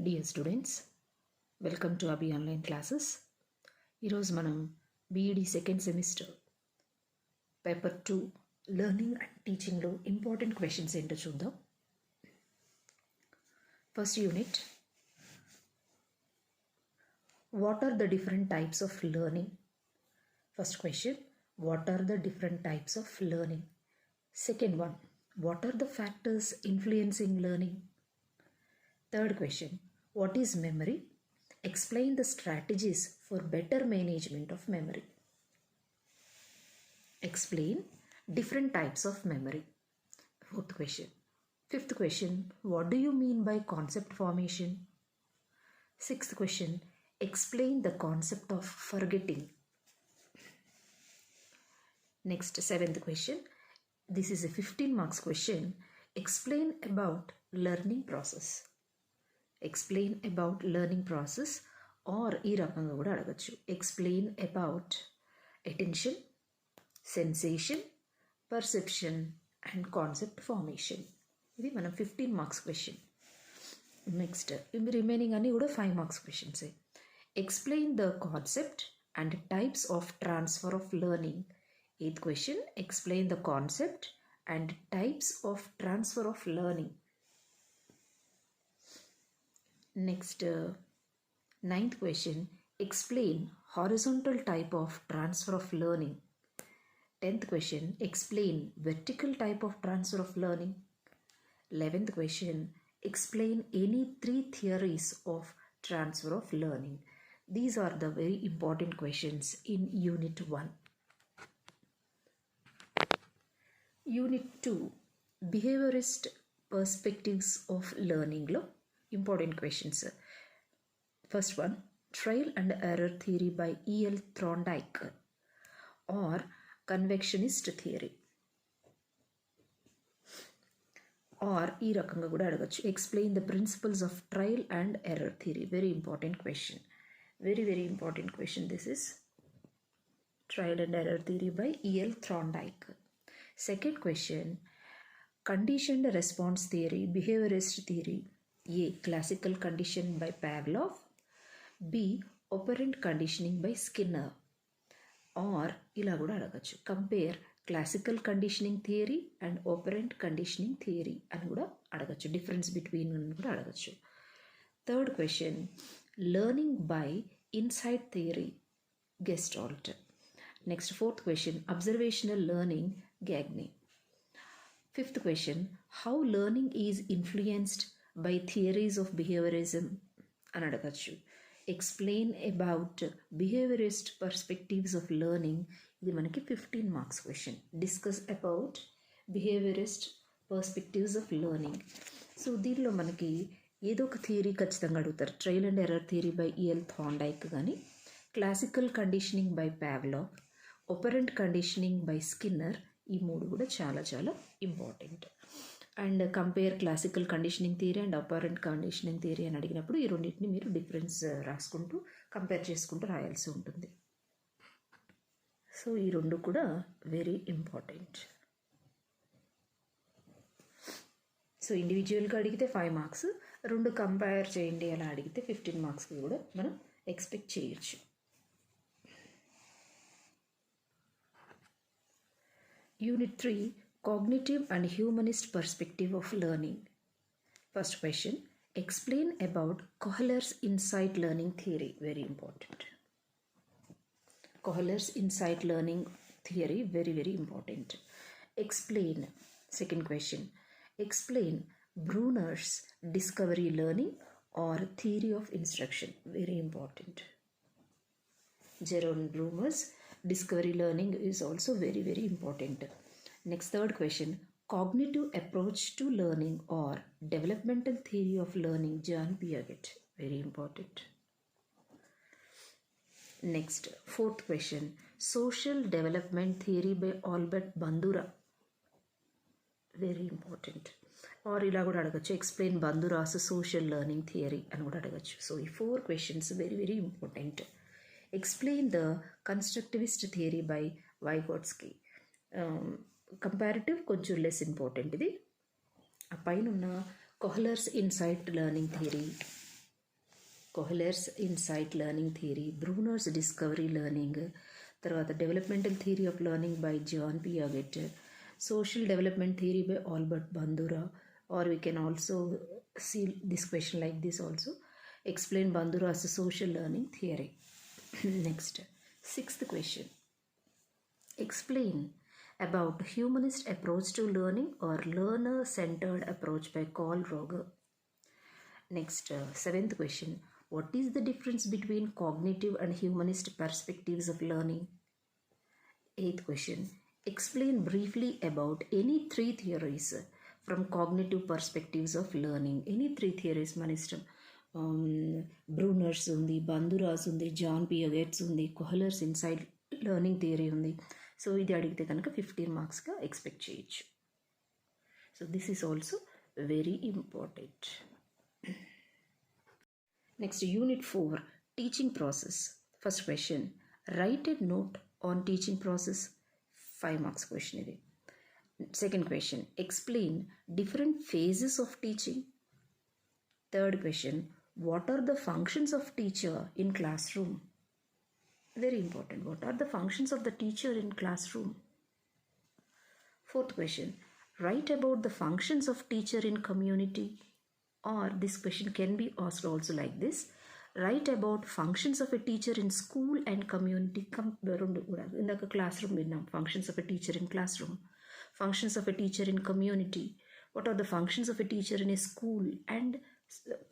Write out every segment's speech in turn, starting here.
Dear students, welcome to Abhi online classes. ఈరోజు మనం B.Ed second semester paper 2 learning and టీచింగ్లో important questions ఏంటో చూద్దాం. First unit, what are the different types of learning? First question, what are the different types of learning? Second one, what are the factors influencing learning? Third question, what is memory? Explain the strategies for better management of memory. Explain different types of memory. Fourth question. Fifth question, what do you mean by concept formation? Sixth question, explain the concept of forgetting. Next, seventh question, this is a 15 marks question. Explain about learning process. Explain about learning process or ee rakanga kuda adagachu. Explain about attention, sensation, perception and concept formation. Idi manam 15 marks question. Next, remaining ani kuda 5 marks questions. Explain the concept and types of transfer of learning. Eighth question, explain the concept and types of transfer of learning. Next, ninth question, explain horizontal type of transfer of learning. 10th question, explain vertical type of transfer of learning. 11th question, explain any 3 theories of transfer of learning. These are the very important questions in Unit 1. Unit 2, behaviorist perspectives of learning lo important questions. First one, trial and error theory by E.L. Thorndike or convectionist theory. Or ee rakanga kuda adagachu. Explain the principles of trial and error theory. Very important question. Very important question. This is trial and error theory by E.L. Thorndike. Second question, conditioned response theory, behaviorist theory. A, classical condition by Pavlov. B, operant conditioning by Skinner. Or ila kuda adagachu. Compare classical conditioning theory and operant conditioning theory ani kuda adagachu. Difference between ani kuda adagachu. Third question, learning by insight theory, Gestalt. Next, fourth question, observational learning, Gagne. Fifth question, how learning is influenced by theories of behaviorism అని అడగచ్చు. Explain about behaviorist perspectives of learning. ఇది మనకి 15 marks question. Discuss about behaviorist perspectives of learning. So దీనిలో మనకి ఏదో ఒక theory ఖచ్చితంగా అడుగుతారు. Trial and error theory by E.L. Thorndike కానీ, classical conditioning by Pavlov, operant conditioning by Skinner, ఈ మూడు కూడా చాలా important. And compare classical conditioning theory and operant conditioning theory అని అడిగినప్పుడు ఈ రెండింటిని మీరు డిఫరెన్స్ రాసుకుంటూ కంపేర్ చేసుకుంటూ రాయాల్సి ఉంటుంది. సో ఈ రెండు కూడా వెరీ ఇంపార్టెంట్. సో ఇండివిజువల్గా అడిగితే 5 మార్క్స్, రెండు కంపేర్ చేయండి అలా అడిగితే 15 మార్క్స్కి కూడా మనం ఎక్స్పెక్ట్ చేయొచ్చు. Unit 3, cognitive and humanist perspective of learning. First question, explain about Kohler's insight learning theory. Very important. Kohler's insight learning theory, very important. Explain. Second question, explain Bruner's discovery learning or theory of instruction. Very important. Jerome Bruner's discovery learning is also very important. Next, third question, cognitive approach to learning or developmental theory of learning, John Piaget. Very important. Next, fourth question, social development theory by Albert Bandura. Very important. Or ila kuda adagachu, explain Bandura's social learning theory అని కూడా అడగచ్చు. So ఈ 4 questions very important. Explain the constructivist theory by Vygotsky. Comparative కొంచెం less important. ఇది ఆ పైన ఉన్న Kohler's insight learning theory Kohler's insight learning theory, Bruner's discovery learning, తర్వాత developmental theory of learning by John Piaget, social development theory by Albert Bandura, or we can also see this question like this also. Explain Bandura's social learning theory. Next, sixth question. Explain about humanist approach to learning or learner-centered approach by Carl Roger. Next, seventh question. What is the difference between cognitive and humanist perspectives of learning? Eighth question. Explain briefly about any three theories from cognitive perspectives of learning. Any three theories మన ఇష్టం. బ్రూనర్స్ ఉంది, బందురాస్ ఉంది, John పియగెట్స్ ఉంది, కొహలర్స్ insight learning theory ఉంది. So ఇది అడిగితే కనుక 15 మార్క్స్గా expect చేయొచ్చు. So this is also very important. Next, Unit 4, Teaching Process. First question, write a note on teaching process. 5 marks question. Second question, explain different phases of teaching. Third question, what are the functions of teacher in classroom? Very important. What are the functions of the teacher in classroom? Fourth question, write about the functions of teacher in community. Or this question can be asked also like this. Write about functions of a teacher in school and community. In the classroom, functions of a teacher in classroom. Functions of a teacher in community. What are the functions of a teacher in a school and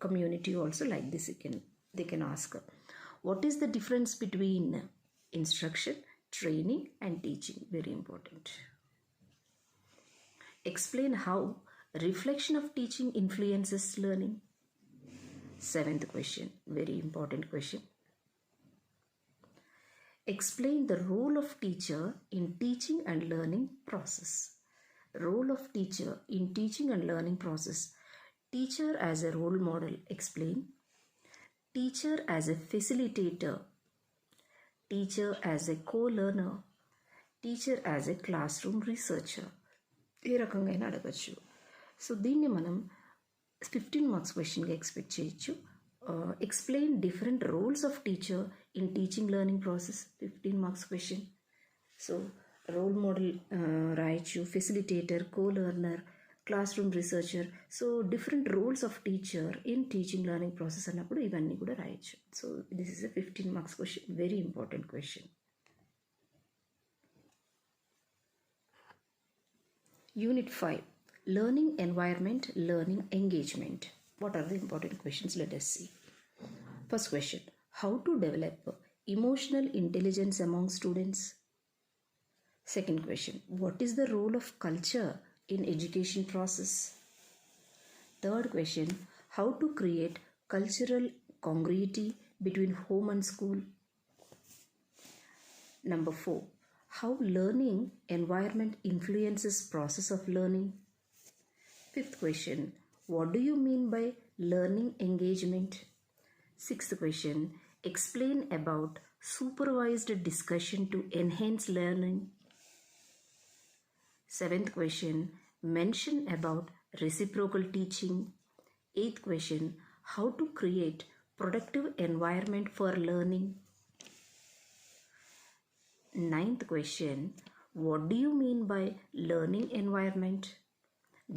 community also like this they can ask. What is the difference between instruction, training and teaching? Very important. Explain how reflection of teaching influences learning. Seventh question, very important question. Explain the role of teacher in teaching and learning process. Role of teacher in teaching and learning process. Teacher as a role model. Explain. Teacher as a facilitator. Teacher as a co-learner. Teacher as a classroom researcher. ఏ రకంగా అయినా అడగచ్చు. So దీన్ని మనం 15 marks క్వశ్చన్గా expect చేయొచ్చు. Explain different roles of teacher in teaching learning process, 15 marks question. So role model రాయొచ్చు, facilitator, co learner, classroom researcher. So different roles of teacher in teaching learning process అన్నప్పుడు ఇవన్నీ కూడా రాయొచ్చు. So this is a 15 marks question, very important question. Unit 5, Learning Environment, Learning Engagement. What are the important questions? Let us see. First question, how to develop emotional intelligence among students? Second question, what is the role of culture in education process? Third question, how to create cultural congruity between home and school? Number 4, how learning environment influences process of learning? Fifth question, what do you mean by learning engagement? Sixth question, explain about supervised discussion to enhance learning. Seventh question, mention about reciprocal teaching. Eighth question, how to create productive environment for learning. Ninth question, what do you mean by learning environment?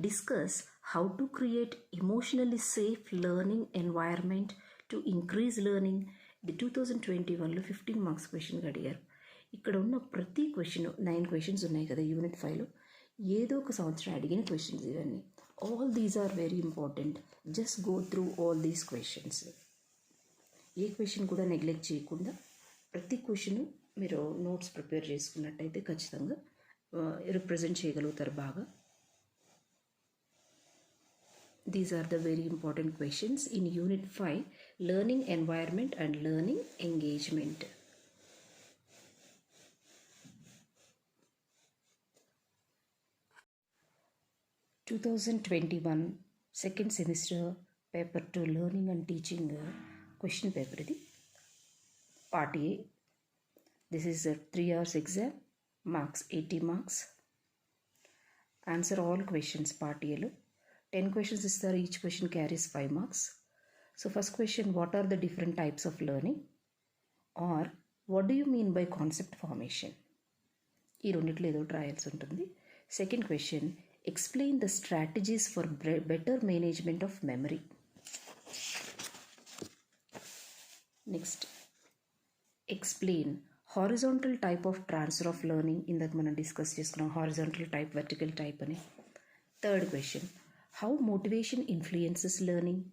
Discuss how to create emotionally safe learning environment to increase learning. The 2021లో 15 marks question అడిగారు. ఇక్కడ ఉన్న ప్రతి question 9 questions ఉన్నాయి కదా unit 5లో, ఏదో ఒక సంవత్సరం అడిగిన క్వశ్చన్స్ ఇవన్నీ. All these are very important. Just go through all these questions. ఏ క్వశ్చన్ కూడా నెగ్లెక్ట్ చేయకుండా ప్రతి క్వశ్చన్ మీరు నోట్స్ ప్రిపేర్ చేసుకున్నట్టయితే ఖచ్చితంగా రిప్రజెంట్ చేయగలుగుతారు బాగా. These are the very important questions in Unit 5, Learning Environment and Learning Engagement. (2021) second semester paper 2 Learning and Teaching question paper. Part A. This is a 3 hours exam. Marks 80 marks. Answer all questions part A lo. 10 questions is there, each question carries 5 marks. So first question, what are the different types of learning? Or what do you mean by concept formation? ఈ రెండిట్లో ఏదో trials ఉంటుంది. Second question, explain the strategies for better management of memory. Next, explain horizontal type of transfer of learning. ఇందాక మనం discuss చేసుకున్నాం horizontal type, vertical type అని. Third question, how motivation influences learning.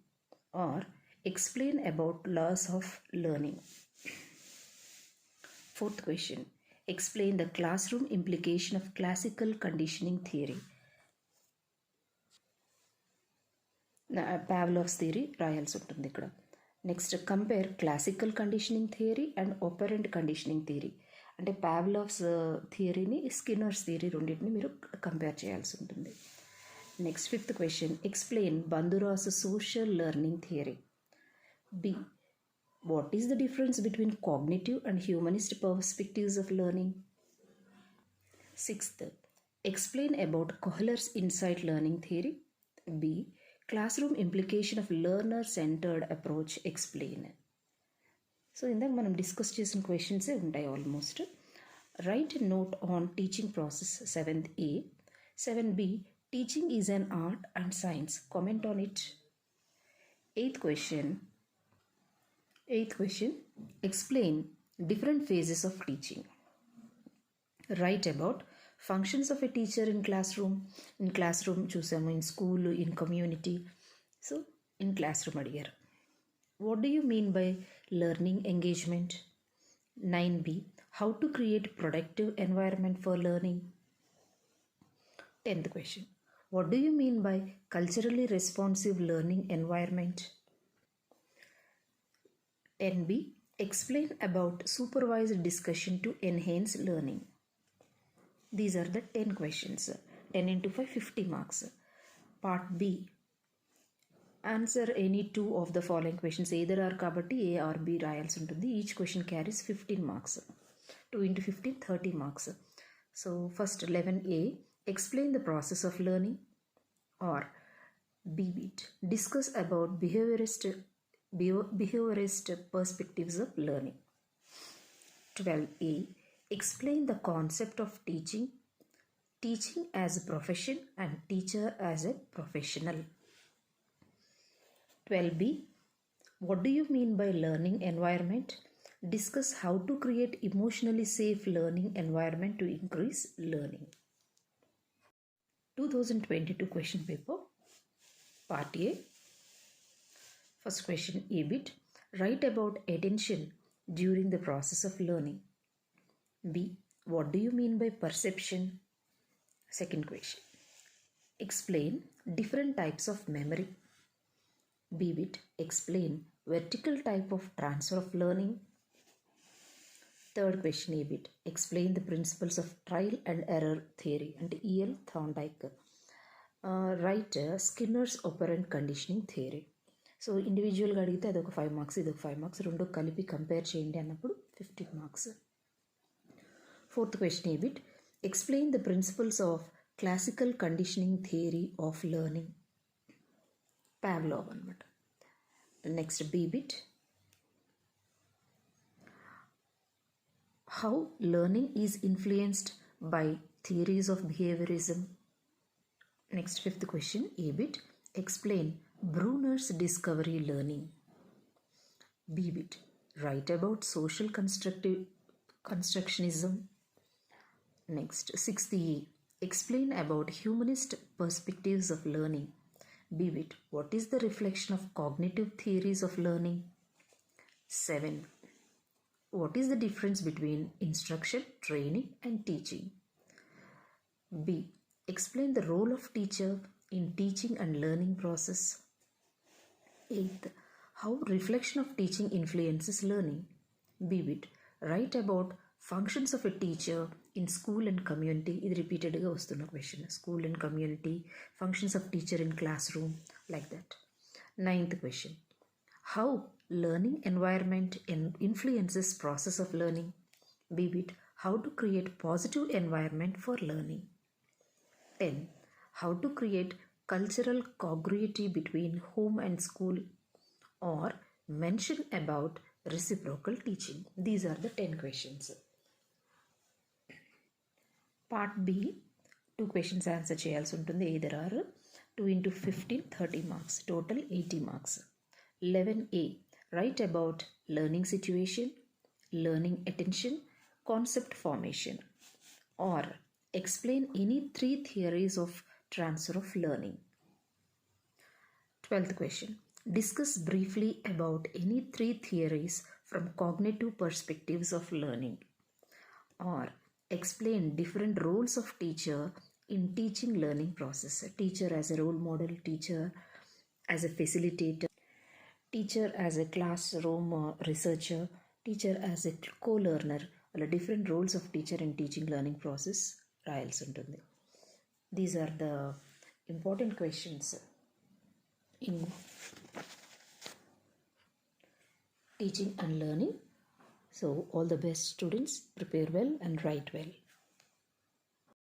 Or explain about laws of learning. Fourth question, explain the classroom implication of classical conditioning theory. Pavlov's theory రాయాల్సి ఉంటుంది ఇక్కడ. Next, compare classical conditioning theory and operant conditioning theory. అంటే పావ్లోవ్స్ థియరీని స్కిన్నర్స్ theory రెండింటిని మీరు compare చేయాల్సి ఉంటుంది. Next, fifth question, explain Bandura's social learning theory. B, what is the difference between cognitive and humanist perspectives of learning? Sixth, explain about Kohler's insight learning theory. B, classroom implication of learner-centered approach. Explain. So, ఇందాక మనం discuss చేసిన క్వశ్చన్సే ఉంటాయి almost. Right note on teaching process. 7th A. 7B, teaching is an art and science. Comment on it. Eighth question, explain different phases of teaching. Write about functions of a teacher in classroom. In classroom చూసాము, in school, in community. So, in classroom అడిగారు. What do you mean by learning engagement? 9B, how to create productive environment for learning. 10th question, what do you mean by culturally responsive learning environment? 10B, explain about supervised discussion to enhance learning. These are the 10 questions. 10 into 5, 50 marks. Part B, answer any two of the following questions. Either are kabatti A or B రాయాల్సి ఉంటుంది. Each question carries 15 marks. 2 into 15, 30 marks. So first 11A, explain the process of learning. Or B.Ed, discuss about behaviorist perspectives of learning. 12A, explain the concept of teaching as a profession and teacher as a professional. 12B, what do you mean by learning environment? Discuss how to create emotionally safe learning environment to increase learning. 2022 question paper, part A. First question, A-bit, write about attention during the process of learning. B, what do you mean by perception? Second question, explain different types of memory. B-bit, explain vertical type of transfer of learning. Third question, A-bit, explain the principles of trial and error theory. And E.L. Thorndike, write Skinner's operant conditioning theory. So ఇండివిజువల్గా అడిగితే అదొక 5 marks, ఇదొక 5 marks, రెండు కలిపి compare చేయండి అన్నప్పుడు 15 marks. Fourth question, A bit, explain the principles of classical conditioning theory of learning. Pavlov అనమాట. Next B-bit, how learning is influenced by theories of behaviourism. Next 5th question, A-bit, explain Bruner's discovery learning. B-bit, write about social constructionism. Next 6th A, explain about humanist perspectives of learning. B-bit, what is the reflection of cognitive theories of learning? 7, what is the difference between instruction, training and teaching? B, explain the role of teacher in teaching and learning process. 8th, how reflection of teaching influences learning. B-bit, write about functions of a teacher in school and community. ఇది రిపీటెడ్గా వస్తున్న question. School and community, functions of teacher in class room, like that. 9th question, how learning environment influences process of learning. B-bit, how to create positive environment for learning. 10, how to create cultural congruity between home and school. or mention about reciprocal teaching. These are the 10 questions. Part B, 2 questions answer చేయాల్సి ఉంటుంది. either are 2 into 15, 30 marks, total 80 marks. 11A, write about learning situation, learning attention, concept formation, or explain any 3 theories of transfer of learning. 12th question, discuss briefly about any 3 theories from cognitive perspectives of learning, or explain different roles of teacher in teaching learning process. Teacher as a role model, teacher as a facilitator, teacher as a classroom researcher, teacher as a co-learner. అలా different roles of teacher in teaching learning process రాయాల్సి ఉంటుంది. These are the important questions in teaching and learning. So all the best students, prepare well and write well.